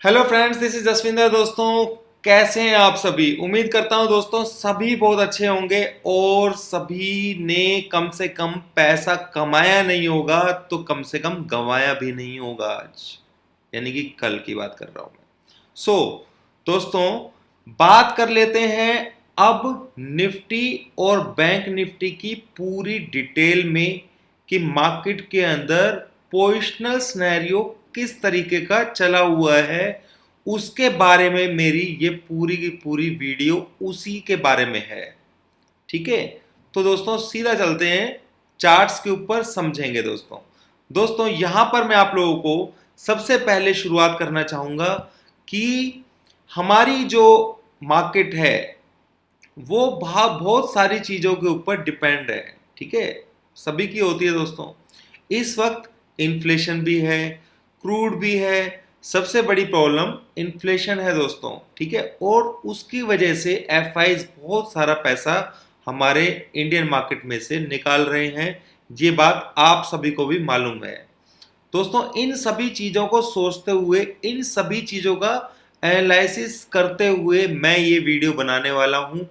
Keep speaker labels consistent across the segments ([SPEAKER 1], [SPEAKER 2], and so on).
[SPEAKER 1] Hello friends, this is Jaswinder. दोस्तों, कैसे हैं आप सभी? उम्मीद करता हूं दोस्तों सभी बहुत अच्छे होंगे और सभी ने कम से कम पैसा कमाया नहीं होगा तो कम से कम गंवाया भी नहीं होगा आज, यानी कि कल की बात कर रहा हूं मैं। दोस्तों, बात कर लेते हैं अब निफ्टी और बैंक निफ्टी की पूरी डिटेल में कि मार्केट के अंदर पोजिशनल सिनेरियो किस तरीके का चला हुआ है। उसके बारे में मेरी ये पूरी की पूरी वीडियो उसी के बारे में है। ठीक है, तो दोस्तों सीधा चलते हैं चार्ट्स के ऊपर, समझेंगे दोस्तों यहां पर मैं आप लोगों को सबसे पहले शुरुआत करना चाहूंगा कि हमारी जो मार्केट है वो बहुत सारी चीजों के ऊपर डिपेंड है। ठीक है, सभी की होती है दोस्तों। इस वक्त इन्फ्लेशन भी है, क्रूड भी है, सबसे बड़ी प्रॉब्लम इन्फ्लेशन है दोस्तों। ठीक है, और उसकी वजह से एफआईज बहुत सारा पैसा हमारे इंडियन मार्केट में से निकाल रहे हैं। ये बात आप सभी को भी मालूम है दोस्तों। इन सभी चीजों को सोचते हुए, इन सभी चीजों का एनालिसिस करते हुए मैं ये वीडियो बनाने वाला हूं,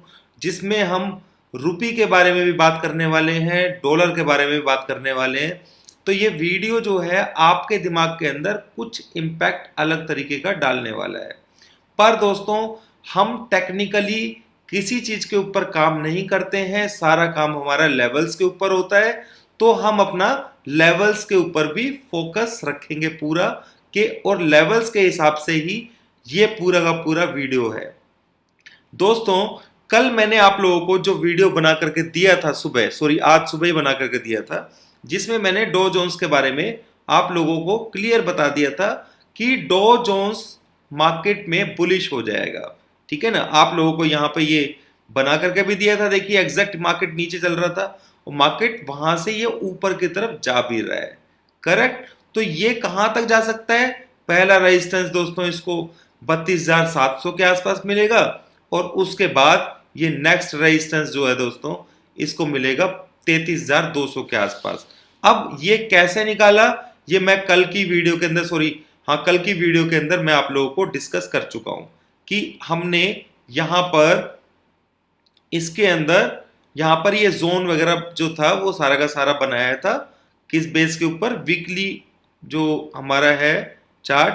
[SPEAKER 1] जिसमें हम रुपी के बारे में भी बात करने वाले हैं, डॉलर के बारे में भी बात करने वाले हैं। तो ये वीडियो जो है आपके दिमाग के अंदर कुछ इम्पैक्ट अलग तरीके का डालने वाला है। पर दोस्तों, हम टेक्निकली किसी चीज के ऊपर काम नहीं करते हैं, सारा काम हमारा लेवल्स के ऊपर होता है। तो हम अपना लेवल्स के ऊपर भी फोकस रखेंगे पूरा के, और लेवल्स के हिसाब से ही ये पूरा का पूरा वीडियो है दोस्तों। कल मैंने आप लोगों को जो वीडियो बना करके दिया था आज सुबह ही बना करके दिया था, जिसमें मैंने डॉ जोन्स के बारे में आप लोगों को क्लियर बता दिया था कि डॉ जोन्स मार्केट में बुलिश हो जाएगा। ठीक है ना, आप लोगों को यहां पे ये बना करके भी दिया था। देखिए, एग्जैक्ट मार्केट नीचे चल रहा था और मार्केट वहां से ये ऊपर की तरफ जा भी रहा है। करेक्ट, तो ये कहां तक जा सकता है? पहला रेजिस्टेंस दोस्तों इसको 32,700 के आसपास मिलेगा, और उसके बाद ये नेक्स्ट रेजिस्टेंस जो है दोस्तों इसको मिलेगा 33,200 के आसपास। अब ये कैसे निकाला, ये मैं कल की वीडियो के अंदर कल की वीडियो के अंदर मैं आप लोगों को डिस्कस कर चुका हूं कि हमने यहां पर इसके अंदर यहां पर ये जोन वगैरह जो था वो सारा का सारा बनाया था किस बेस के ऊपर? वीकली जो हमारा है चार्ट,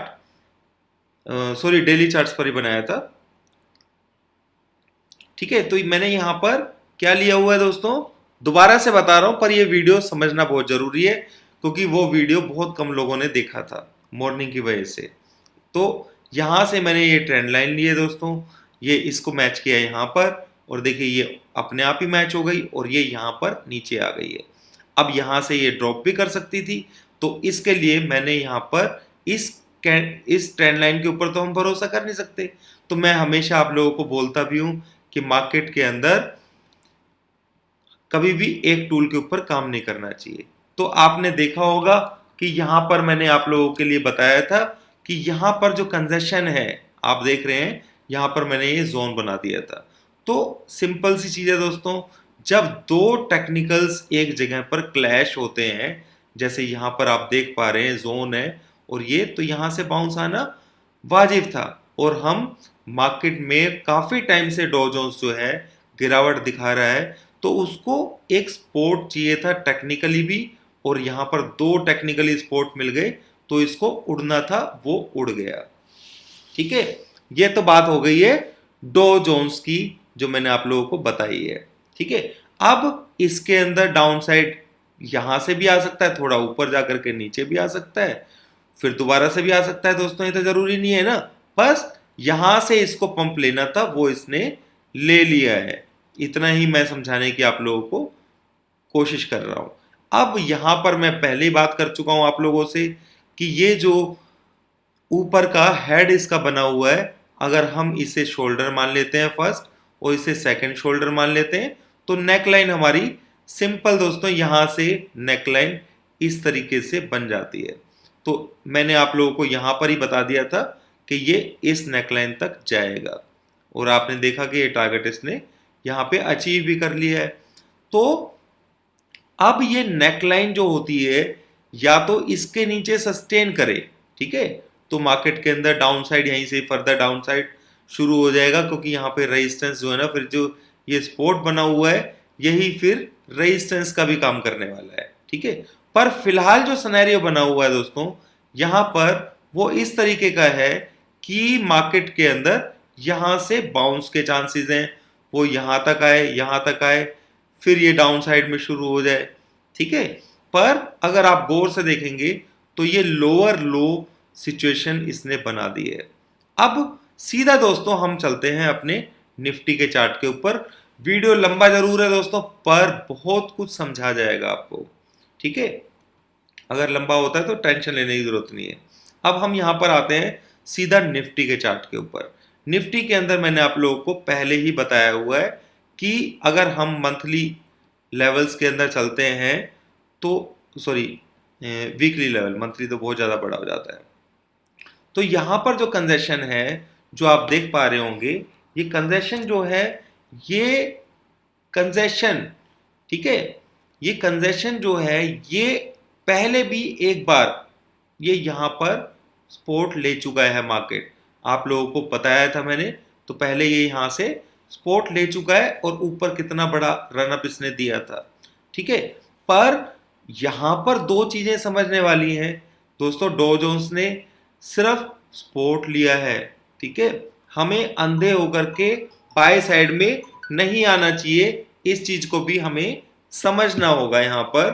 [SPEAKER 1] डेली चार्ट्स पर ही बनाया था। ठीक है, तो मैंने यहां पर क्या लिया हुआ है दोस्तों, दोबारा से बता रहा हूं, पर यह वीडियो समझना बहुत जरूरी है क्योंकि वो वीडियो बहुत कम लोगों ने देखा था मॉर्निंग की वजह से। तो यहां से मैंने ये ट्रेंड लाइन ली है दोस्तों, ये इसको मैच किया यहां पर, और देखिए ये अपने आप ही मैच हो गई और ये यहां पर नीचे आ गई है। अब यहां से ये ड्रॉप भी कर सकती थी, तो इसके लिए मैंने यहां पर इस ट्रेंड लाइन के ऊपर तो हम भरोसा कर नहीं सकते। तो मैं हमेशा आप लोगों को बोलता भी हूं कि मार्केट के अंदर कभी भी एक टूल के ऊपर काम नहीं करना चाहिए। तो आपने देखा होगा कि यहां पर मैंने आप लोगों के लिए बताया था कि यहां पर जो कंजेशन है आप देख रहे हैं, यहां पर मैंने ये जोन बना दिया था। तो सिंपल सी चीज है दोस्तों, जब दो टेक्निकल्स एक जगह पर क्लैश होते हैं, जैसे यहां पर आप देख पा रहे हैं जोन है और ये, तो यहां से बाउंस आना वाजिब था। और हम मार्केट में काफी टाइम से डॉ जोन्स जो है गिरावट दिखा रहा है, तो उसको एक सपोर्ट चाहिए था टेक्निकली भी, और यहां पर दो टेक्निकली सपोर्ट मिल गए तो इसको उड़ना था, वो उड़ गया। ठीक है, ये तो बात हो गई है डॉ जोन्स की जो मैंने आप लोगों को बताई है। ठीक है, अब इसके अंदर डाउन साइड यहां से भी आ सकता है, थोड़ा ऊपर जाकर के नीचे भी आ सकता है, फिर दोबारा से भी आ सकता है दोस्तों, ये तो जरूरी नहीं है ना। बस यहां से इसको पंप लेना था, वो इसने ले लिया है। इतना ही मैं समझाने की आप लोगों को कोशिश कर रहा हूं। अब यहां पर मैं पहले ही बात कर चुका हूं आप लोगों से कि ये जो ऊपर का हेड इसका बना हुआ है, अगर हम इसे शोल्डर मान लेते हैं फर्स्ट और इसे सेकंड शोल्डर मान लेते हैं, तो नेकलाइन हमारी सिंपल दोस्तों यहां से नेकलाइन इस तरीके से बन जाती है। तो मैंने आप लोगों को यहां पर ही बता दिया था कि ये इस नेकलाइन तक जाएगा, और आपने देखा कि ये टारगेट इसने यहां पे अचीव भी कर लिया है। तो अब ये नेकलाइन जो होती है या तो इसके नीचे सस्टेन करे, ठीक है, तो मार्केट के अंदर डाउन साइड यहीं से फर्दर डाउन साइड शुरू हो जाएगा, क्योंकि यहाँ पे रेजिस्टेंस जो है ना, फिर जो ये सपोर्ट बना हुआ है यही फिर रेजिस्टेंस का भी काम करने वाला है। ठीक है, पर फिलहाल जो सिनेरियो बना हुआ है दोस्तों, यहाँ पर वो इस तरीके का है कि मार्केट के अंदर यहां से बाउंस के चांसेस हैं, वो यहां तक आए, फिर ये डाउन साइड में शुरू हो जाए। ठीक है, पर अगर आप गौर से देखेंगे तो ये लोअर लो सिचुएशन इसने बना दी है। अब सीधा दोस्तों हम चलते हैं अपने निफ्टी के चार्ट के ऊपर। वीडियो लंबा जरूर है दोस्तों, पर बहुत कुछ समझा जाएगा आपको। ठीक है, अगर लंबा होता है तो टेंशन लेने की जरूरत नहीं है। अब हम यहां पर आते हैं सीधा निफ्टी के चार्ट के ऊपर। निफ्टी के अंदर मैंने आप लोगों को पहले ही बताया हुआ है कि अगर हम मंथली लेवल्स के अंदर चलते हैं तो, सॉरी वीकली लेवल, मंथली तो बहुत ज्यादा बड़ा हो जाता है। तो यहां पर जो कंजेशन है जो आप देख पा रहे होंगे, ये कंजेशन जो है, ये कंजेशन, ठीक है, ये कंजेशन जो है ये पहले भी एक बार ये यहां पर सपोर्ट ले चुका है मार्केट। आप लोगों को बताया था मैंने, तो पहले ये यहां से सपोर्ट ले चुका है और ऊपर कितना बड़ा रनअप इसने दिया था। ठीक है, पर यहां पर दो चीजें समझने वाली हैं दोस्तों। डॉ जोन्स ने सिर्फ सपोर्ट लिया है, ठीक है, हमें अंधे होकर के बाय साइड में नहीं आना चाहिए, इस चीज को भी हमें समझना होगा। यहां पर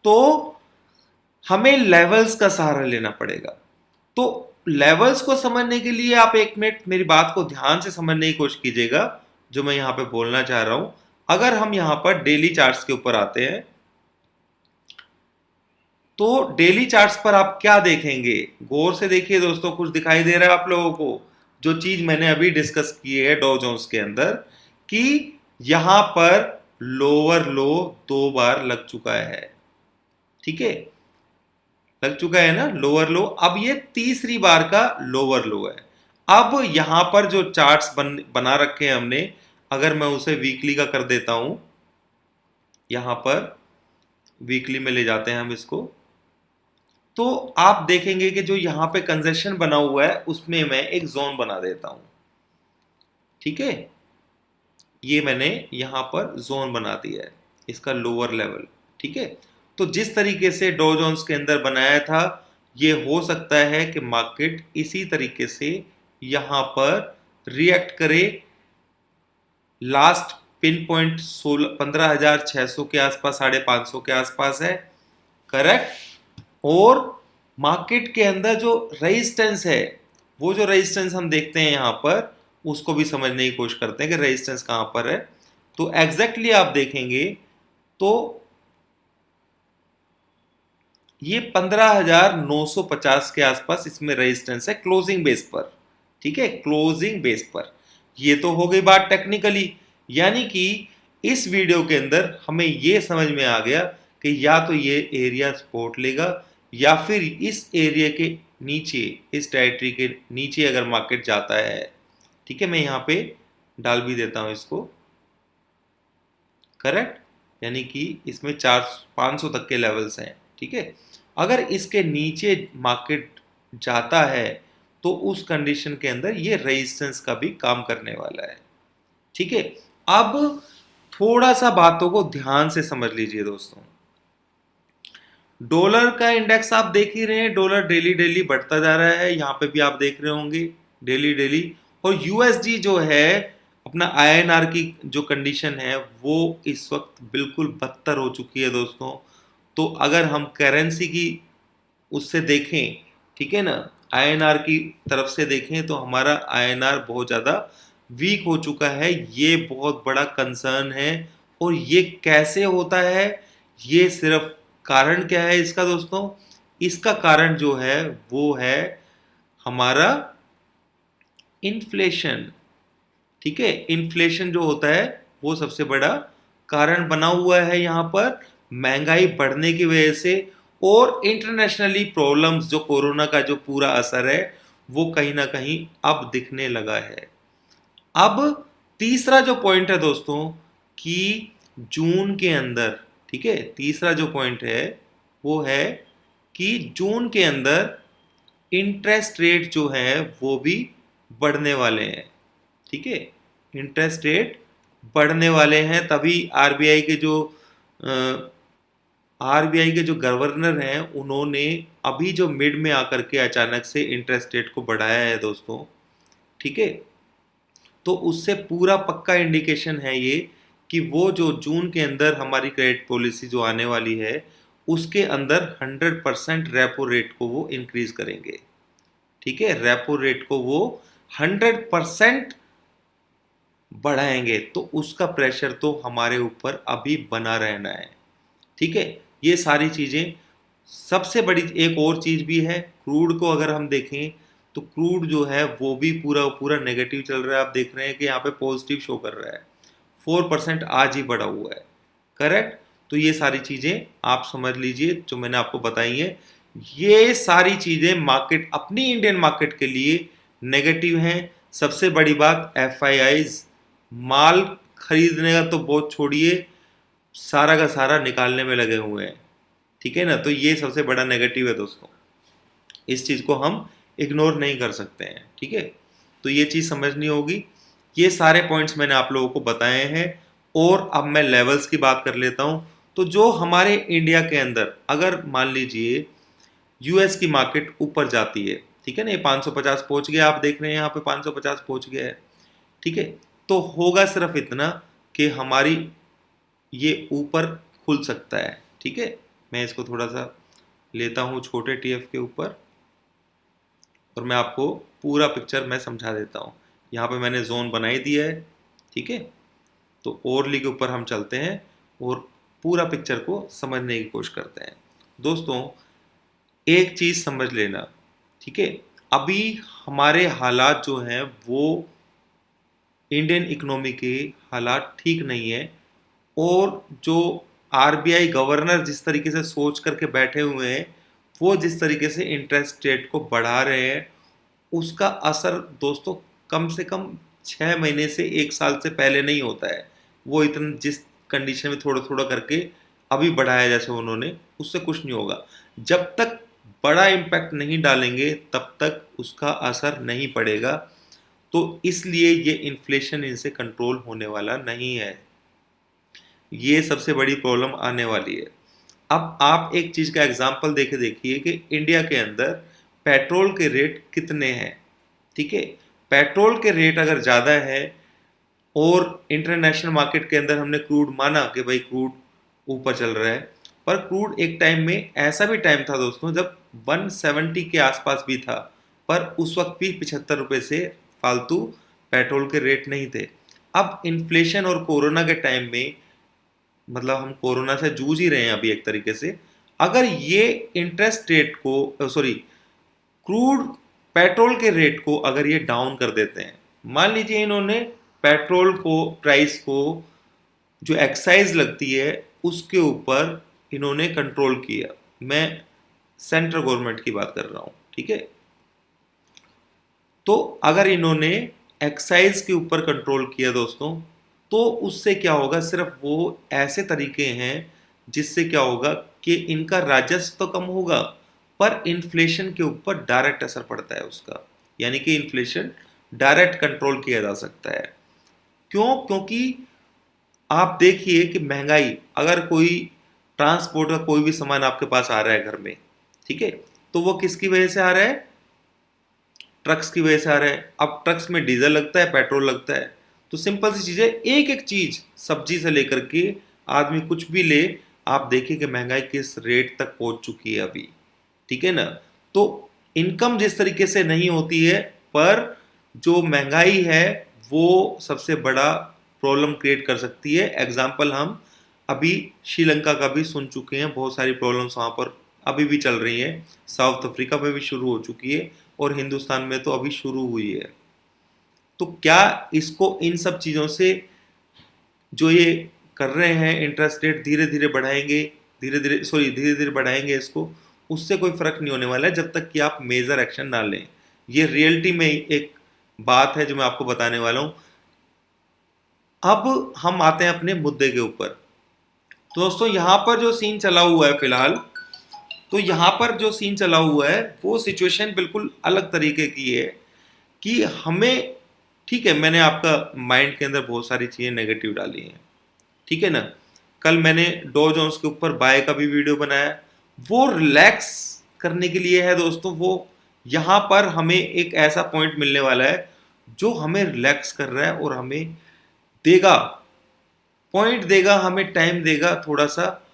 [SPEAKER 1] तो हमें लेवल्स का सहारा लेना पड़ेगा। तो लेवल्स को समझने के लिए आप एक मिनट मेरी बात को ध्यान से समझने की कोशिश कीजिएगा, जो मैं यहां पे बोलना चाह रहा हूं। अगर हम यहां पर डेली चार्ट्स के ऊपर आते हैं, तो डेली चार्ट्स पर आप क्या देखेंगे, गौर से देखिए दोस्तों, कुछ दिखाई दे रहा है आप लोगों को? जो चीज मैंने अभी डिस्कस की है डॉ जोन्स के अंदर, कि यहां पर लोअर लो 2 बार लग चुका है। ठीक है, लग चुका है ना लोअर लो। अब ये तीसरी बार का लोअर लो है। अब यहां पर जो चार्ट्स बना रखे हैं हमने, अगर मैं उसे वीकली का कर देता हूं, यहां पर वीकली में ले जाते हैं हम इसको, तो आप देखेंगे कि जो यहां पे कंजेशन बना हुआ है उसमें मैं एक जोन बना देता हूं। ठीक है, ये मैंने यहां पर जोन बना दिया है, इसका लोअर लेवल। ठीक है, तो जिस तरीके से डॉ जोन्स के अंदर बनाया था, ये हो सकता है कि मार्केट इसी तरीके से यहां पर रिएक्ट करे। लास्ट पिन पॉइंट 15,600 के आसपास, 550 के आसपास है, करेक्ट। और मार्केट के अंदर जो रेजिस्टेंस है, वो जो रेजिस्टेंस हम देखते हैं यहां पर, उसको भी समझने की कोशिश करते हैं कि रेजिस्टेंस कहां पर है। तो एग्जैक्टली आप देखेंगे तो ये 15,950 के आसपास इसमें रेजिस्टेंस है क्लोजिंग बेस पर। ठीक है, क्लोजिंग बेस पर। ये तो हो गई बात टेक्निकली, यानी कि इस वीडियो के अंदर हमें ये समझ में आ गया कि या तो ये एरिया सपोर्ट लेगा, या फिर इस एरिया के नीचे, इस टेरिटरी के नीचे अगर मार्केट जाता है। ठीक है, मैं यहां पे डाल भी देता हूं इसको, करेक्ट, यानी कि इसमें 500 तक के लेवल्स हैं। ठीक है, अगर इसके नीचे मार्केट जाता है तो उस कंडीशन के अंदर ये रेजिस्टेंस का भी काम करने वाला है। ठीक है, अब थोड़ा सा बातों को ध्यान से समझ लीजिए दोस्तों। डॉलर का इंडेक्स आप देख ही रहे हैं, डॉलर डेली डेली बढ़ता जा रहा है, यहां पे भी आप देख रहे होंगे डेली डेली। और यूएसडी जो है, अपना आईएनआर की जो कंडीशन है, वो इस वक्त बिल्कुल बदतर हो चुकी है दोस्तों। तो अगर हम करेंसी की उससे देखें, ठीक है ना, आईएनआर की तरफ से देखें, तो हमारा आईएनआर बहुत ज़्यादा वीक हो चुका है। ये बहुत बड़ा कंसर्न है। और ये कैसे होता है, ये सिर्फ कारण क्या है इसका दोस्तों? इसका कारण जो है वो है हमारा इन्फ्लेशन। ठीक है, इन्फ्लेशन जो होता है वो सबसे बड़ा कारण बना हुआ है यहाँ पर, महंगाई बढ़ने की वजह से। और इंटरनेशनली प्रॉब्लम्स, जो कोरोना का जो पूरा असर है, वो कहीं ना कहीं अब दिखने लगा है। अब तीसरा जो पॉइंट है दोस्तों, कि जून के अंदर, ठीक है, तीसरा जो पॉइंट है वो है कि जून के अंदर इंटरेस्ट रेट जो है वो भी बढ़ने वाले हैं। ठीक है, इंटरेस्ट रेट बढ़ने वाले हैं, तभी आरबीआई के जो गवर्नर हैं उन्होंने अभी जो मिड में आकर के अचानक से इंटरेस्ट रेट को बढ़ाया है दोस्तों। ठीक है, तो उससे पूरा पक्का इंडिकेशन है ये कि वो जो जून के अंदर हमारी क्रेडिट पॉलिसी जो आने वाली है उसके अंदर 100% रेपो रेट को वो इंक्रीज करेंगे। ठीक है, रेपो रेट को वो 100% बढ़ाएंगे, तो उसका प्रेशर तो हमारे ऊपर अभी बना रहना है। ठीक है, ये सारी चीजें। सबसे बड़ी एक और चीज भी है, क्रूड को अगर हम देखें तो क्रूड जो है वो भी पूरा पूरा नेगेटिव चल रहा है। आप देख रहे हैं कि यहाँ पे पॉजिटिव शो कर रहा है, 4% आज ही बढ़ा हुआ है। करेक्ट, तो ये सारी चीजें आप समझ लीजिए जो मैंने आपको बताई है। ये सारी चीजें मार्केट, अपनी इंडियन मार्केट के लिए नेगेटिव हैं। सबसे बड़ी बात, एफआईआईज माल खरीदने का तो बहुत छोड़िए, सारा का सारा निकालने में लगे हुए हैं। ठीक है ना, तो ये सबसे बड़ा नेगेटिव है दोस्तों, इस चीज को हम इग्नोर नहीं कर सकते हैं। ठीक है, तो ये चीज समझनी होगी। ये सारे पॉइंट्स मैंने आप लोगों को बताए हैं, और अब मैं लेवल्स की बात कर लेता हूं। तो जो हमारे इंडिया के अंदर अगर मान लीजिए यूएस की मार्केट ऊपर जाती है, ठीक है ना, ये 550 पहुंच गया, आप देख रहे हैं यहाँ पे 550 पहुंच गया है। ठीक है, तो होगा सिर्फ इतना कि हमारी ये ऊपर खुल सकता है। ठीक है, मैं इसको थोड़ा सा लेता हूँ छोटे टीएफ के ऊपर, और मैं आपको पूरा पिक्चर मैं समझा देता हूँ। यहाँ पे मैंने जोन बनाई दिया है। ठीक है, तो ओवरली के ऊपर हम चलते हैं और पूरा पिक्चर को समझने की कोशिश करते हैं। दोस्तों, एक चीज समझ लेना, ठीक है, अभी हमारे हालात जो हैं वो इंडियन इकोनॉमी के हालात ठीक नहीं है, और जो आरबीआई गवर्नर जिस तरीके से सोच करके बैठे हुए हैं, वो जिस तरीके से इंटरेस्ट रेट को बढ़ा रहे हैं, उसका असर दोस्तों कम से कम 6 महीने से 1 साल से पहले नहीं होता है। वो इतना जिस कंडीशन में थोड़ा थोड़ा करके अभी बढ़ाया जैसे उन्होंने, उससे कुछ नहीं होगा। जब तक बड़ा इम्पैक्ट नहीं डालेंगे तब तक उसका असर नहीं पड़ेगा। तो इसलिए ये इन्फ्लेशन इनसे कंट्रोल होने वाला नहीं है, ये सबसे बड़ी प्रॉब्लम आने वाली है। अब आप एक चीज का एग्जांपल देके देखिए कि इंडिया के अंदर पेट्रोल के रेट कितने हैं। ठीक है, पेट्रोल के रेट अगर ज्यादा है, और इंटरनेशनल मार्केट के अंदर हमने क्रूड माना कि भाई क्रूड ऊपर चल रहा है, पर क्रूड एक टाइम में ऐसा भी टाइम था दोस्तों जब 170 के आसपास भी था, पर उस वक्त भी 75 रुपए से फालतू पेट्रोल के रेट नहीं थे। अब इन्फ्लेशन और कोरोना के टाइम में, मतलब हम कोरोना से जूझ ही रहे हैं अभी एक तरीके से, अगर ये इंटरेस्ट रेट को सॉरी क्रूड पेट्रोल के रेट को अगर ये डाउन कर देते हैं, मान लीजिए इन्होंने पेट्रोल को प्राइस को जो एक्साइज लगती है उसके ऊपर इन्होंने कंट्रोल किया, मैं सेंट्रल गवर्नमेंट की बात कर रहा हूं। ठीक है, तो अगर इन्होंने एक्साइज के ऊपर कंट्रोल किया दोस्तों, तो उससे क्या होगा, सिर्फ वो ऐसे तरीके हैं जिससे क्या होगा कि इनका राजस्व तो कम होगा, पर इन्फ्लेशन के ऊपर डायरेक्ट असर पड़ता है उसका, यानी कि इन्फ्लेशन डायरेक्ट कंट्रोल किया जा सकता है। क्यों? क्योंकि आप देखिए कि महंगाई, अगर कोई ट्रांसपोर्ट का कोई भी सामान आपके पास आ रहा है घर में, ठीक है, तो वो किसकी वजह से आ रहा है? ट्रक्स की वजह से आ रहा है। अब ट्रक्स में डीजल लगता है, पेट्रोल लगता है, तो सिंपल सी चीज है, एक एक चीज सब्जी से लेकर के आदमी कुछ भी ले, आप देखिए कि महंगाई किस रेट तक पहुंच चुकी है अभी। ठीक है ना, तो इनकम जिस तरीके से नहीं होती है, पर जो महंगाई है वो सबसे बड़ा प्रॉब्लम क्रिएट कर सकती है। एग्जाम्पल हम अभी श्रीलंका का भी सुन चुके हैं, बहुत सारी प्रॉब्लम्स वहां पर अभी भी चल रही हैं। साउथ अफ्रीका में भी शुरू हो चुकी है, और हिंदुस्तान में तो अभी शुरू हुई है। तो क्या इसको, इन सब चीजों से जो ये कर रहे हैं, इंटरेस्ट रेट धीरे धीरे बढ़ाएंगे, धीरे धीरे बढ़ाएंगे इसको, उससे कोई फर्क नहीं होने वाला है जब तक कि आप मेजर एक्शन ना लें। ये रियलिटी में एक बात है जो मैं आपको बताने वाला हूं। अब हम आते हैं अपने मुद्दे के ऊपर। तो दोस्तों, यहां पर जो सीन चला हुआ है फिलहाल, तो यहाँ पर जो सीन चला हुआ है वो सिचुएशन बिल्कुल अलग तरीके की है कि हमें, ठीक है, मैंने आपका माइंड के अंदर बहुत सारी चीज़ें नेगेटिव डाली हैं, ठीक है ना। कल मैंने डॉ जोन्स के ऊपर बाय का भी वीडियो बनाया, वो रिलैक्स करने के लिए है दोस्तों। वो यहाँ पर हमें एक ऐसा पॉइंट मिलने वाला है जो हमें रिलैक्स कर रहा है और हमें देगा, पॉइंट देगा, हमें टाइम देगा थोड़ा सा,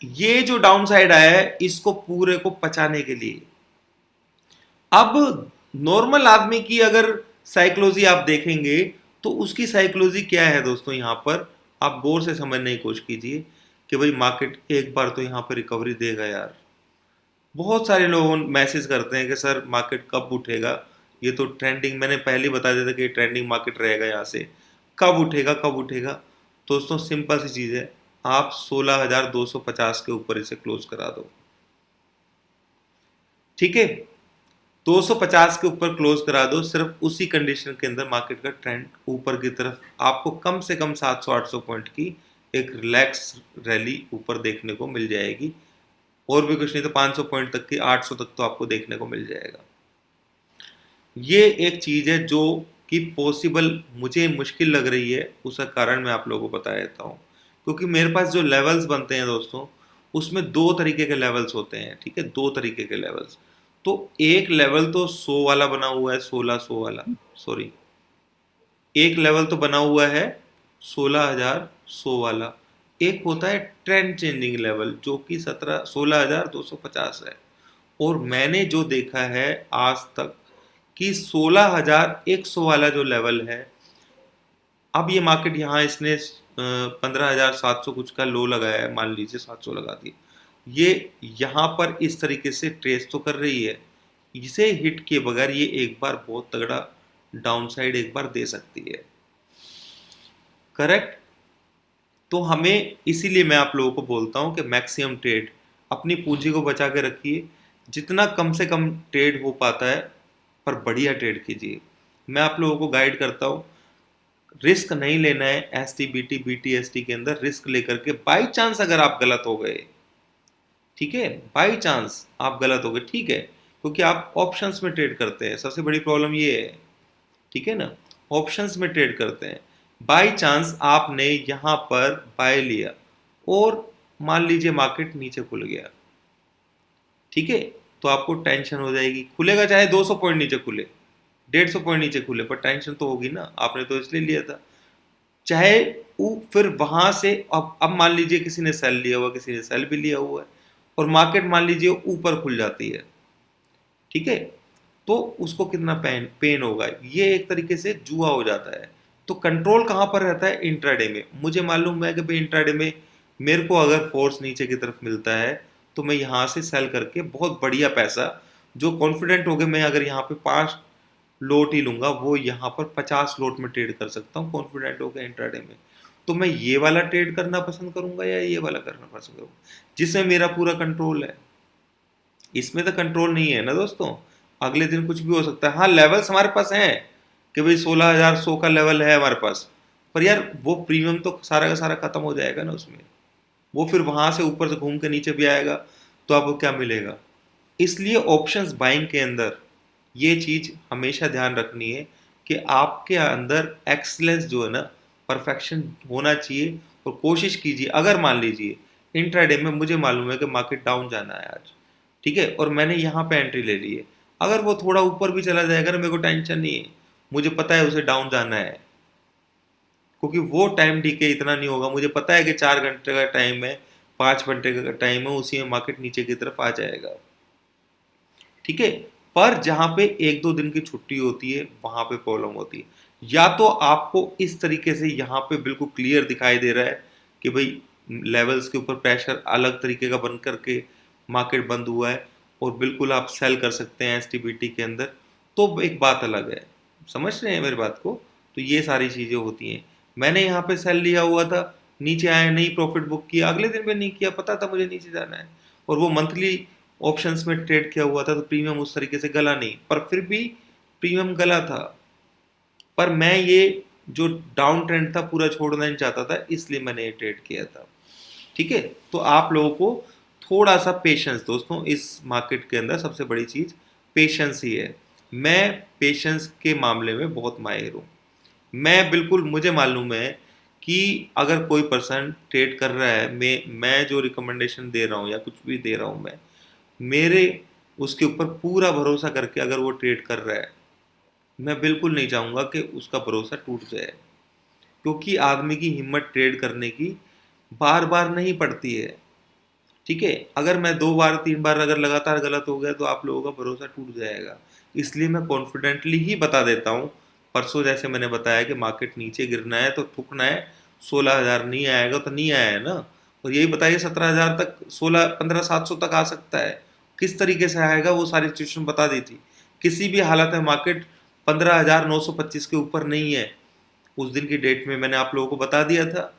[SPEAKER 1] ये जो डाउन साइड आया है इसको पूरे को पचाने के लिए। अब नॉर्मल आदमी की अगर साइकोलॉजी आप देखेंगे तो उसकी साइकोलॉजी क्या है दोस्तों, यहां पर आप गौर से समझने की कोशिश कीजिए कि भाई मार्केट एक बार तो यहां पर रिकवरी देगा यार। बहुत सारे लोग मैसेज करते हैं कि सर मार्केट कब उठेगा, ये तो ट्रेंडिंग, मैंने पहले बता दिया था कि ट्रेंडिंग मार्केट रहेगा, यहाँ से कब उठेगा कब उठेगा। दोस्तों सिंपल सी चीज़ है, आप 16,250 के ऊपर इसे क्लोज करा दो, ठीक है, 250 के ऊपर क्लोज करा दो। सिर्फ उसी कंडीशन के अंदर मार्केट का ट्रेंड ऊपर की तरफ आपको कम से कम 700-800 पॉइंट की एक रिलैक्स रैली ऊपर देखने को मिल जाएगी, और भी कुछ नहीं तो 500 पॉइंट तक की, 800 तक तो आपको देखने को मिल जाएगा। ये एक चीज है जो कि पॉसिबल मुझे मुश्किल लग रही है, उसका कारण मैं आप लोगों को बता देता हूँ। क्योंकि मेरे पास जो लेवल्स बनते हैं दोस्तों, उसमें दो तरीके के लेवल्स होते हैं, ठीक है, दो तरीके के लेवल्स। तो एक लेवल तो 100 वाला बना हुआ है, 1600 वाला, सॉरी, एक लेवल तो बना हुआ है 16,100 वाला। एक होता है ट्रेंड चेंजिंग लेवल जो कि 16,250 है। और मैंने जो देखा है आज तक कि 16,100 वाला जो लेवल है, अब ये मार्केट यहाँ इसने 15,700 कुछ का लो लगाया है, मान लीजिए 700 लगा दिए, ये यहाँ पर इस तरीके से ट्रेस तो कर रही है, इसे हिट किए बगैर ये एक बार बहुत तगड़ा डाउन साइड एक बार दे सकती है, करेक्ट। तो हमें, इसीलिए मैं आप लोगों को बोलता हूं कि मैक्सिमम ट्रेड, अपनी पूंजी को बचा के रखिए, जितना कम से कम ट्रेड हो पाता है पर बढ़िया ट्रेड कीजिए। मैं आप लोगों को गाइड करता हूं, रिस्क नहीं लेना है S T B T B T S T के अंदर, रिस्क लेकर के बाई चांस अगर आप गलत हो गए, ठीक है, बाई चांस आप गलत हो गए, ठीक है, क्योंकि आप ऑप्शंस में ट्रेड करते हैं, सबसे बड़ी प्रॉब्लम ये है, ठीक है ना, ऑप्शंस में ट्रेड करते हैं। बाई चांस आपने यहां पर बाय लिया और मान लीजिए मार्केट नीचे खुल गया, ठीक है, तो आपको टेंशन हो जाएगी, खुलेगा चाहे 200 पॉइंट नीचे खुले, 150 पॉइंट नीचे खुले, पर टेंशन तो होगी ना, आपने तो इसलिए लिया था। चाहे वो फिर वहां से, अब मान लीजिए किसी ने सेल लिया हुआ, किसी ने सेल भी लिया हुआ है, और मार्केट मान लीजिए ऊपर खुल जाती है, ठीक है, तो उसको कितना पेन होगा, ये एक तरीके से जुआ हो जाता है। तो कंट्रोल कहां पर रहता है, इंट्राडे में। मुझे मालूम है कि भाई इंट्राडे में मेरे को अगर फोर्स नीचे की तरफ मिलता है तो मैं यहां से सेल करके बहुत बढ़िया पैसा, जो कॉन्फिडेंट हो गए, मैं अगर यहाँ पे 5 लोट ही लूंगा, वो यहाँ पर 50 लोट में ट्रेड कर सकता हूँ कॉन्फिडेंट हो गया इंट्राडे में। तो मैं ये वाला ट्रेड करना पसंद करूंगा या ये वाला करना पसंद करूंगा जिसमें मेरा पूरा कंट्रोल है। इसमें तो कंट्रोल नहीं है ना दोस्तों, अगले दिन कुछ भी हो सकता है। हाँ, लेवल्स हमारे पास हैं कि भाई 16,100 का लेवल है हमारे पास, पर यार वो प्रीमियम तो सारा का सारा खत्म हो जाएगा ना उसमें, वो फिर वहां से ऊपर से घूम के नीचे भी आएगा, तो आपको क्या मिलेगा। इसलिए ऑप्शंस बाइंग के अंदर ये चीज हमेशा ध्यान रखनी है कि आपके अंदर एक्सलेंस जो है ना, परफेक्शन होना चाहिए। और कोशिश कीजिए, अगर मान लीजिए इंट्राडे में मुझे मालूम है कि मार्केट डाउन जाना है आज, ठीक है, और मैंने यहाँ पे एंट्री ले ली है, अगर वो थोड़ा ऊपर भी चला जाएगा ना, मेरे को टेंशन नहीं है, मुझे पता है उसे डाउन जाना है, क्योंकि वो टाइम डीके इतना नहीं होगा, मुझे पता है कि 4 घंटे का टाइम है, 5 घंटे का टाइम है, उसी में मार्केट नीचे की तरफ आ जाएगा, ठीक है। पर जहां पे 1-2 दिन की छुट्टी होती है वहां पे प्रॉब्लम होती है। या तो आपको इस तरीके से यहाँ पे बिल्कुल क्लियर दिखाई दे रहा है कि भाई लेवल्स के ऊपर प्रेशर अलग तरीके का बन करके मार्केट बंद हुआ है और बिल्कुल आप सेल कर सकते हैं एसटीबीटी के अंदर, तो एक बात अलग है, समझ रहे हैं मेरी बात को। तो ये सारी चीजें होती हैं। मैंने यहाँ पे सेल लिया हुआ था, नीचे आया, नहीं प्रॉफिट बुक किया, अगले दिन पे नहीं किया, पता था मुझे नीचे जाना है, और वो मंथली ऑप्शंस में ट्रेड किया हुआ था, तो प्रीमियम उस तरीके से गला नहीं, पर फिर भी प्रीमियम गला था। पर मैं ये जो डाउन ट्रेंड था पूरा छोड़ना नहीं चाहता था, इसलिए मैंने ये ट्रेड किया था, ठीक है। तो आप लोगों को थोड़ा सा पेशेंस दोस्तों, इस मार्केट के अंदर सबसे बड़ी चीज पेशेंस ही है। मैं पेशेंस के मामले में बहुत माहिर हूँ। मैं बिल्कुल, मुझे मालूम है कि अगर कोई पर्सन ट्रेड कर रहा है, मैं जो रिकमेंडेशन दे रहा हूँ या कुछ भी दे रहा हूँ, मैं मेरे उसके ऊपर पूरा भरोसा करके अगर वो ट्रेड कर रहा है, मैं बिल्कुल नहीं चाहूँगा कि उसका भरोसा टूट जाए। क्योंकि आदमी की हिम्मत ट्रेड करने की बार बार नहीं पड़ती है। ठीक है, अगर मैं 2 बार 3 बार अगर लगातार गलत हो गया तो आप लोगों का भरोसा टूट जाएगा। इसलिए मैं कॉन्फिडेंटली ही बता देता हूँ। परसों जैसे मैंने बताया कि मार्केट नीचे गिरना है तो ठुकना है, 16,000 नहीं आएगा तो नहीं आया है ना। और यही बताइए 17,000 तक, 15,700 तक आ सकता है। किस तरीके से आएगा वो सारी सिचुएशन बता दी थी। किसी भी हालत में मार्केट 15,925 के ऊपर नहीं है, उस दिन की डेट में मैंने आप लोगों को बता दिया था।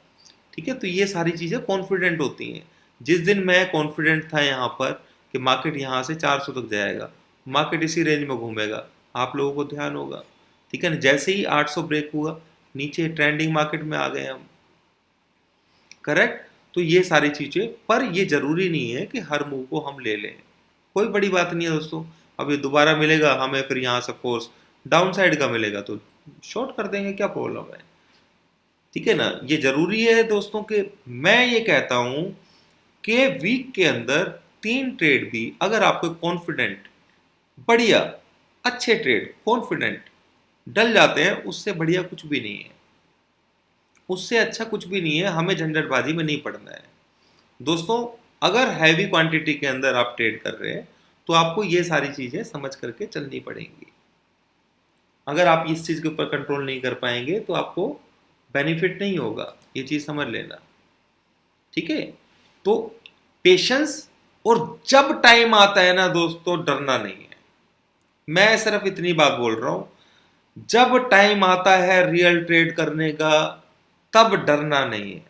[SPEAKER 1] ठीक है, तो ये सारी चीज़ें कॉन्फिडेंट होती हैं। जिस दिन मैं कॉन्फिडेंट था यहाँ पर कि मार्केट यहाँ से 400 तक जाएगा, मार्केट इसी रेंज में घूमेगा, आप लोगों को ध्यान होगा। ठीक है ना, जैसे ही 800 ब्रेक हुआ, नीचे ट्रेंडिंग मार्केट में आ गए हम। करेक्ट। तो ये सारी चीज़ें, पर ये जरूरी नहीं है कि हर मूव को हम ले लें। कोई बड़ी बात नहीं है दोस्तों। अब ये दोबारा मिलेगा हमें, फिर यहाँ से फोर्स डाउन साइड का मिलेगा तो शॉर्ट कर देंगे, क्या प्रॉब्लम है। ठीक है ना, ये जरूरी है दोस्तों कि मैं ये कहता हूं कि वीक के अंदर 3 ट्रेड भी अगर आपको कॉन्फिडेंट, बढ़िया, अच्छे ट्रेड कॉन्फिडेंट डल जाते हैं, उससे बढ़िया कुछ भी नहीं है, उससे अच्छा कुछ भी नहीं है। हमें झंझटबाजी में नहीं पड़ना है दोस्तों। अगर हैवी क्वांटिटी के अंदर आप ट्रेड कर रहे हैं तो आपको ये सारी चीजें समझ करके चलनी पड़ेंगी। अगर आप इस चीज के ऊपर कंट्रोल नहीं कर पाएंगे तो आपको बेनिफिट नहीं होगा, ये चीज समझ लेना। ठीक है, तो पेशेंस, और जब टाइम आता है ना दोस्तों, डरना नहीं है। मैं सिर्फ इतनी बात बोल रहा हूं, जब टाइम आता है रियल ट्रेड करने का, तब डरना नहीं है।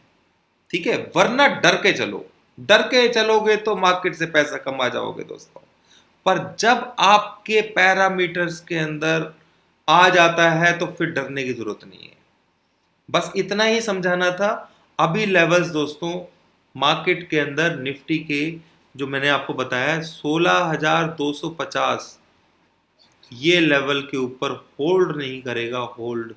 [SPEAKER 1] ठीक है, वरना डर के चलो, डर के चलोगे तो मार्केट से पैसा कमा जाओगे दोस्तों। पर जब आपके पैरामीटर्स के अंदर आ जाता है तो फिर डरने की जरूरत नहीं है। बस इतना ही समझाना था। अभी लेवल्स दोस्तों मार्केट के अंदर निफ्टी के, जो मैंने आपको बताया 16,250, ये लेवल के ऊपर होल्ड नहीं करेगा, होल्ड,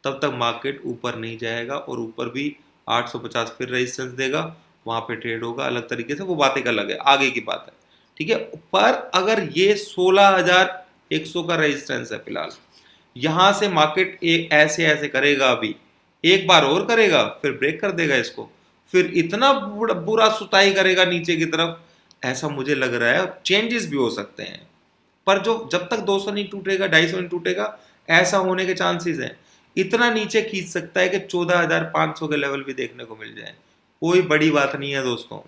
[SPEAKER 1] तब तक मार्केट ऊपर नहीं जाएगा। और ऊपर भी 850 फिर रेजिस्टेंस देगा, वहां पे ट्रेड होगा अलग तरीके से, वो बात एक अलग है, आगे की बात है। ठीक है, पर अगर ये 16,100 का रेजिस्टेंस है फिलहाल, यहां से मार्केट एक ऐसे ऐसे करेगा, अभी एक बार और करेगा, फिर ब्रेक कर देगा इसको, फिर इतना बुरा सुताई करेगा नीचे की तरफ, ऐसा मुझे लग रहा है। चेंजेस भी हो सकते हैं, पर जो जब तक 200 नहीं टूटेगा, 250 नहीं टूटेगा, ऐसा होने के चांसेस हैं। इतना नीचे खींच सकता है कि 14,500 के लेवल भी देखने को मिल जाए। कोई बड़ी बात नहीं है दोस्तों,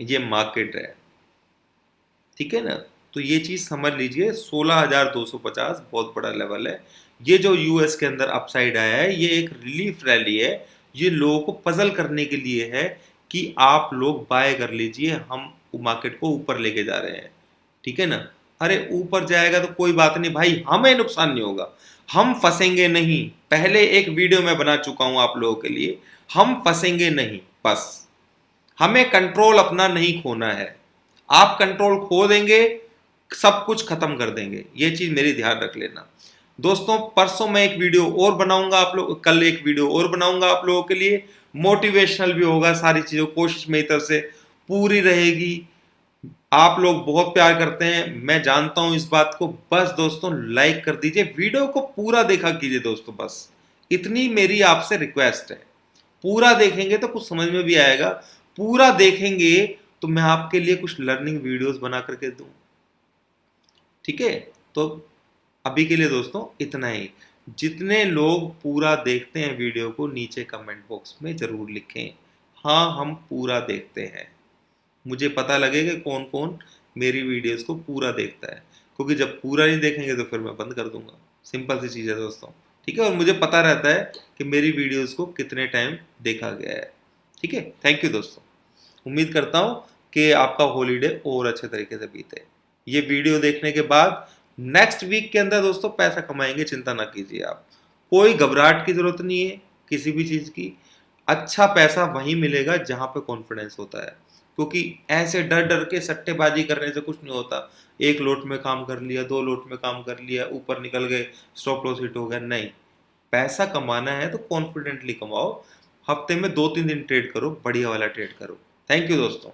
[SPEAKER 1] ये मार्केट है। ठीक है ना, तो ये चीज समझ लीजिए, 16,250 बहुत बड़ा लेवल है। ये जो यूएस के अंदर अपसाइड आया है, ये एक रिलीफ रैली है, ये लोगों को पजल करने के लिए है कि आप लोग बाय कर लीजिए, हम मार्केट को ऊपर लेके जा रहे हैं। ठीक है ना, अरे ऊपर जाएगा तो कोई बात नहीं भाई, हमें नुकसान नहीं होगा, हम फंसेंगे नहीं। पहले एक वीडियो मैं बना चुका हूं आप लोगों के लिए, हम फंसेंगे नहीं। बस हमें कंट्रोल अपना नहीं खोना है। आप कंट्रोल खो देंगे, सब कुछ खत्म कर देंगे, ये चीज मेरी ध्यान रख लेना दोस्तों। परसों मैं एक वीडियो और बनाऊंगा आप लोग, कल एक वीडियो और बनाऊंगा आप लोगों के लिए, मोटिवेशनल भी होगा, सारी चीजों कोशिश मेरी तरफ से पूरी रहेगी। आप लोग बहुत प्यार करते हैं, मैं जानता हूं इस बात को। बस दोस्तों लाइक कर दीजिए, वीडियो को पूरा देखा कीजिए दोस्तों, बस इतनी मेरी आपसे रिक्वेस्ट है। पूरा देखेंगे तो कुछ समझ में भी आएगा, पूरा देखेंगे तो मैं आपके लिए कुछ लर्निंग वीडियोस बना करके दूं। ठीक है, तो अभी के लिए दोस्तों इतना ही। जितने लोग पूरा देखते हैं वीडियो को, नीचे कमेंट बॉक्स में जरूर लिखें, हाँ हम पूरा देखते हैं। मुझे पता लगे कि कौन कौन मेरी वीडियोस को पूरा देखता है, क्योंकि जब पूरा नहीं देखेंगे तो फिर मैं बंद कर दूंगा। सिंपल सी चीज़ है दोस्तों। ठीक है, और मुझे पता रहता है कि मेरी वीडियोस को कितने टाइम देखा गया है। ठीक है, थैंक यू दोस्तों। उम्मीद करता हूँ कि आपका हॉलीडे और अच्छे तरीके से बीते। ये वीडियो देखने के बाद नेक्स्ट वीक के अंदर दोस्तों पैसा कमाएंगे, चिंता ना कीजिए आप। कोई घबराहट की जरूरत नहीं है किसी भी चीज़ की। अच्छा पैसा वहीं मिलेगा जहाँ पे कॉन्फिडेंस होता है, क्योंकि ऐसे डर डर के सट्टेबाजी करने से कुछ नहीं होता। एक लोट में काम कर लिया, 2 लोट में काम कर लिया, ऊपर निकल गए, स्टॉप लॉस हिट हो गया, नहीं। पैसा कमाना है तो कॉन्फिडेंटली कमाओ, हफ्ते में 2-3 दिन ट्रेड करो, बढ़िया वाला ट्रेड करो। थैंक यू दोस्तों।